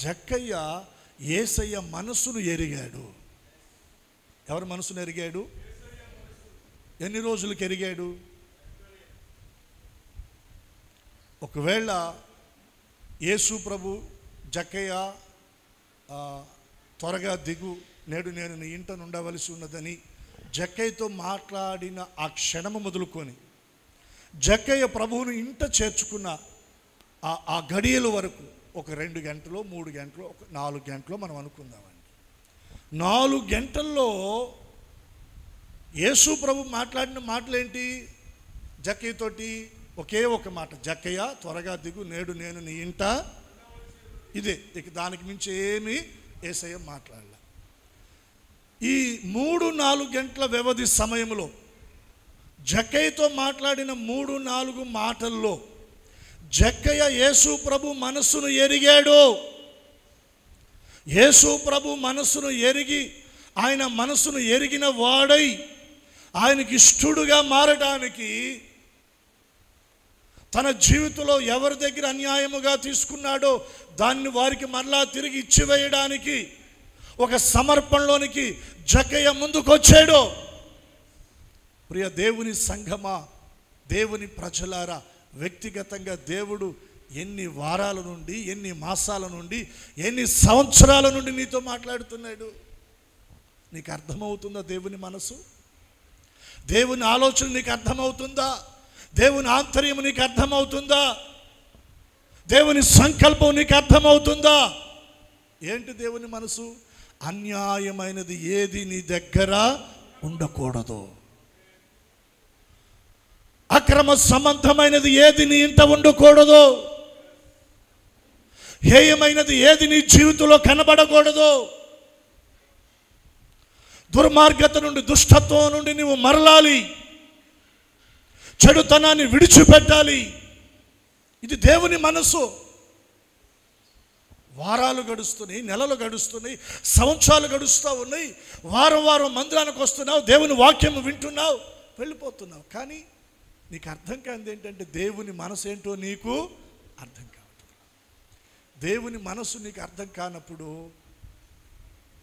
జక్కయ్య యేసయ్య మనసును ఎరిగాడు. ఎవరి మనసును ఎరిగాడు? ఎన్ని రోజులకు ఎరిగాడు? ఒకవేళ యేసు ప్రభు జక్కయ్య త్వరగా దిగు, నేడు నేను నీ ఇంట ఉండవలసి ఉన్నదని జక్కయ్యతో మాట్లాడిన ఆ క్షణము మొదలుకొని జక్కయ్య ప్రభువును ఇంట చేర్చుకున్న ఆ గడియల వరకు ఒక 2 గంటలో 3 గంటలో ఒక 4 గంటలో మనం అనుకుందామండి. 4 గంటల్లో యేసు ప్రభు మాట్లాడిన మాటలేంటి? జక్కయ్యతోటి ఒకే ఒక మాట, జక్కయ్య త్వరగా దిగు, నేడు నేను నీ ఇంట. ఇదే, ఇక దానికి మించి ఏమీ యేసయ్య మాట్లాడలే. ఈ 3-4 గంటల వ్యవధి సమయంలో జక్కయ్యతో మాట్లాడిన 3-4 మాటల్లో జక్కయ్య యేసు ప్రభు మనస్సును ఎరిగాడు. యేసు ప్రభు మనస్సును ఎరిగి, ఆయన మనస్సును ఎరిగిన వాడై ఆయనకి ఇష్టడుగా మారడానికి, తన జీవితంలో ఎవరి దగ్గర అన్యాయముగా తీసుకున్నాడో దాన్ని వారికి మరలా తిరిగి ఇచ్చివేయడానికి ఒక సమర్పణలోనికి జక్కయ్య ముందుకొచ్చాడు. ప్రియ దేవుని సంఘమా, దేవుని ప్రజలారా, వ్యక్తిగతంగా దేవుడు ఎన్ని వారాల నుండి, ఎన్ని మాసాల నుండి, ఎన్ని సంవత్సరాల నుండి నీతో మాట్లాడుతున్నాడు. నీకు అర్థమవుతుందా దేవుని మనసు? దేవుని ఆలోచన నీకు అర్థమవుతుందా? దేవుని ఆంతర్యం నీకు అర్థమవుతుందా? దేవుని సంకల్పం నీకు అర్థమవుతుందా? ఏంటి దేవుని మనసు? అన్యాయమైనది ఏది నీ దగ్గర ఉండకూడదు, అక్రమ సంబంధమైనది ఏది నీ ఇంట ఉండకూడదు, హేయమైనది ఏది నీ జీవితంలో కనబడకూడదు. దుర్మార్గత నుండి, దుష్టత్వం నుండి నువ్వు మరలాలి, చెడుతనాన్ని విడిచిపెట్టాలి. ఇది దేవుని మనసు. వారాలు గడుస్తున్నాయి, నెలలు గడుస్తున్నాయి, సంవత్సరాలు గడుస్తూ ఉన్నాయి. వారం వారం మందిరానికి వస్తున్నావు, దేవుని వాక్యం వింటున్నావు, వెళ్ళిపోతున్నావు. కానీ నీకు అర్థం కానిది ఏంటంటే దేవుని మనసు ఏంటో నీకు అర్థం కావట్లేదు. దేవుని మనసు నీకు అర్థం కానప్పుడు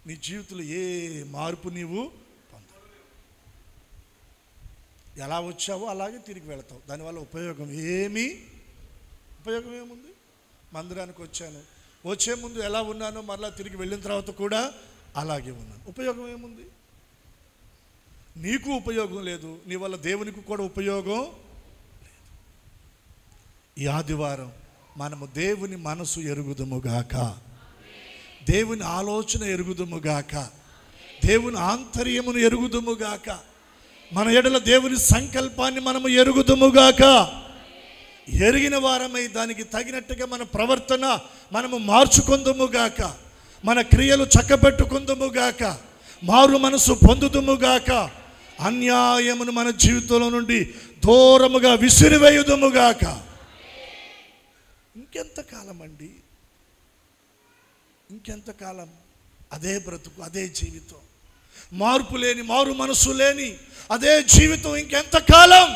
నీ జీవితంలో ఏ మార్పు నీవు పొందవు. ఎలా వచ్చావో అలాగే తిరిగి వెళతావు. దానివల్ల ఉపయోగం ఏముంది? మందిరానికి వచ్చాను, వచ్చే ముందు ఎలా ఉన్నానో మరలా తిరిగి వెళ్ళిన తర్వాత కూడా అలాగే ఉన్నాను. ఉపయోగం ఏముంది? నీకు ఉపయోగం లేదు, నీ వల్ల దేవునికి కూడా ఉపయోగం లేదు. ఈ ఆదివారం మనము దేవుని మనసు ఎరుగుదుముగాక, దేవుని ఆలోచన ఎరుగుదుముగాక, దేవుని ఆంతర్యమును ఎరుగుదుముగాక, మన ఎడల దేవుని సంకల్పాన్ని మనము ఎరుగుదుముగాక. ఎరిగిన వారమై దానికి తగినట్టుగా మన ప్రవర్తన మనము మార్చుకుందుముగాక, మన క్రియలు చక్కబెట్టుకుందుముగాక, మారు మనసు పొందుదుముగాక, అన్యాయమును మన జీవితంలో నుండి దూరముగా విసిరివేయుదుముగాక. ఇంకెంతకాలం అండి? ఇంకెంతకాలం అదే బ్రతుకు, అదే జీవితం, మార్పు లేని, మారు మనసు లేని అదే జీవితం ఇంకెంతకాలం?